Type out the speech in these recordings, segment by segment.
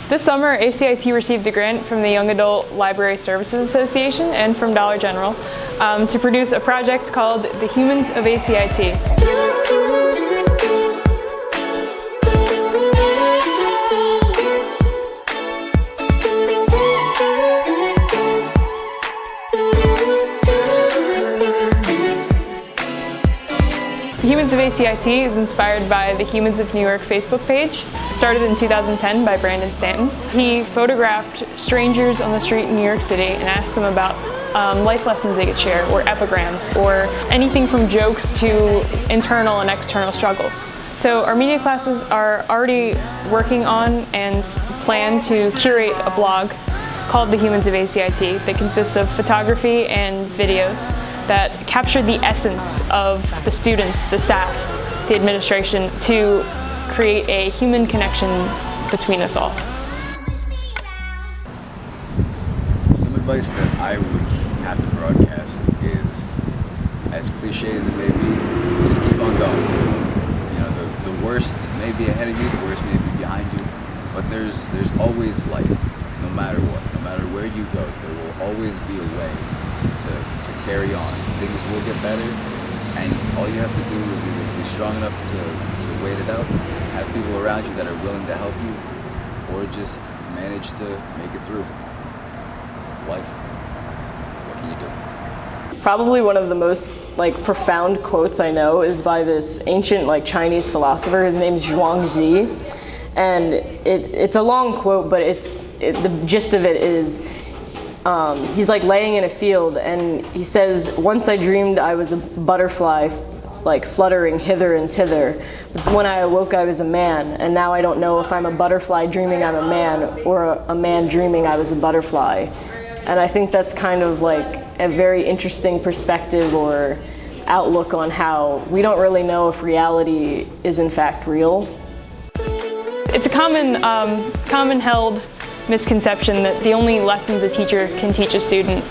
This summer, ACIT received a grant from the Young Adult Library Services Association and from Dollar General to produce a project called The Humans of ACIT. The Humans of ACIT is inspired by the Humans of New York Facebook page, started in 2010 by Brandon Stanton. He photographed strangers on the street in New York City and asked them about life lessons they could share, or epigrams, or anything from jokes to internal and external struggles. So our media classes are already working on and plan to curate a blog called The Humans of ACIT that consists of photography and videos that capture the essence of the students, the staff, the administration, to create a human connection between us all. Some advice that I would have to broadcast is, as cliche as it may be, just keep on going. You know, the worst may be ahead of you, the worst may be behind you, but there's always light, no matter what. No matter where you go, there will always be a way to carry on. Things will get better, and all you have to do is either be strong enough to wait it out, have people around you that are willing to help you, or just manage to make it through. Life, what can you do? Probably one of the most profound quotes I know is by this ancient Chinese philosopher. His name is Zhuangzi, and it's a long quote, but the gist of it is he's laying in a field, and he says, "Once I dreamed I was a butterfly, fluttering hither and thither. But when I awoke, I was a man, and now I don't know if I'm a butterfly dreaming I'm a man, or a man dreaming I was a butterfly." And I think that's kind of a very interesting perspective or outlook on how we don't really know if reality is in fact real. It's a common held misconception that the only lessons a teacher can teach a student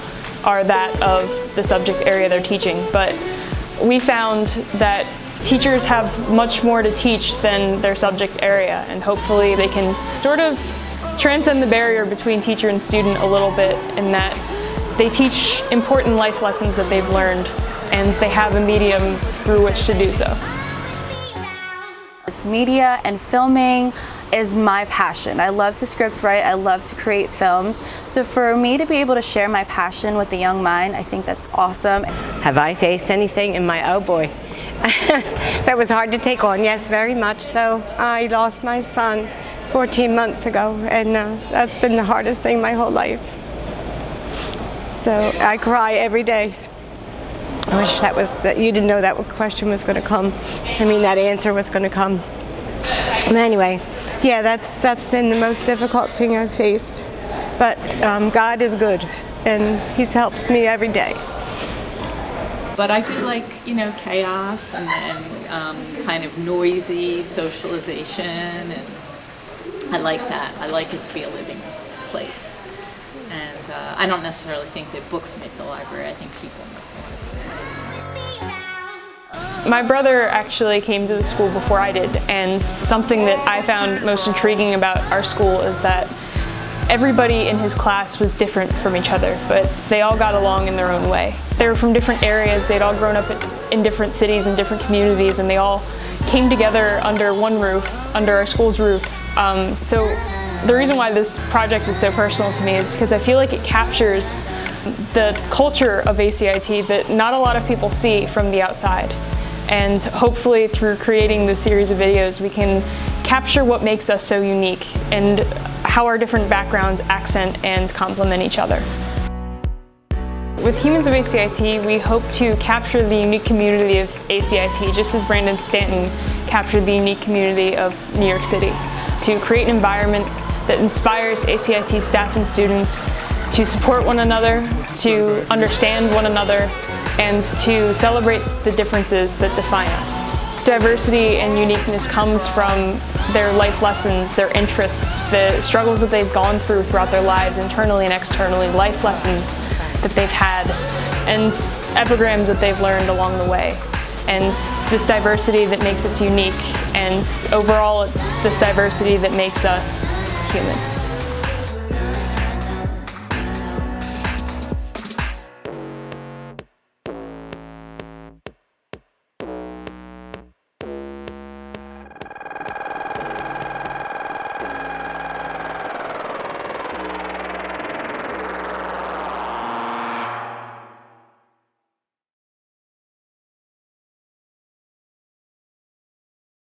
are that of the subject area they're teaching, but we found that teachers have much more to teach than their subject area, and hopefully they can sort of transcend the barrier between teacher and student a little bit, in that they teach important life lessons that they've learned, and they have a medium through which to do so. Media and filming is my passion. I love to script write, I love to create films. So for me to be able to share my passion with the young mind, I think that's awesome. Have I faced anything in my, oh boy, that was hard to take on, yes, very much so. I lost my son 14 months ago, and that's been the hardest thing my whole life. So I cry every day. I wish that you didn't know that question was going to come. I mean, that answer was going to come. But anyway, yeah, that's been the most difficult thing I've faced. But God is good, and He helps me every day. But I do like, chaos and kind of noisy socialization, and I like that. I like it to be a living place. And I don't necessarily think that books make the library. I think people make the library. My brother actually came to the school before I did, and something that I found most intriguing about our school is that everybody in his class was different from each other, but they all got along in their own way. They were from different areas, they'd all grown up in different cities and different communities, and they all came together under one roof, under our school's roof. So the reason why this project is so personal to me is because I feel like it captures the culture of ACIT that not a lot of people see from the outside. And hopefully through creating this series of videos, we can capture what makes us so unique and how our different backgrounds accent and complement each other. With Humans of ACIT, we hope to capture the unique community of ACIT, just as Brandon Stanton captured the unique community of New York City, to create an environment that inspires ACIT staff and students to support one another, to understand one another, and to celebrate the differences that define us. Diversity and uniqueness comes from their life lessons, their interests, the struggles that they've gone through throughout their lives, internally and externally, life lessons that they've had, and epigrams that they've learned along the way. And it's this diversity that makes us unique, and overall it's this diversity that makes us human.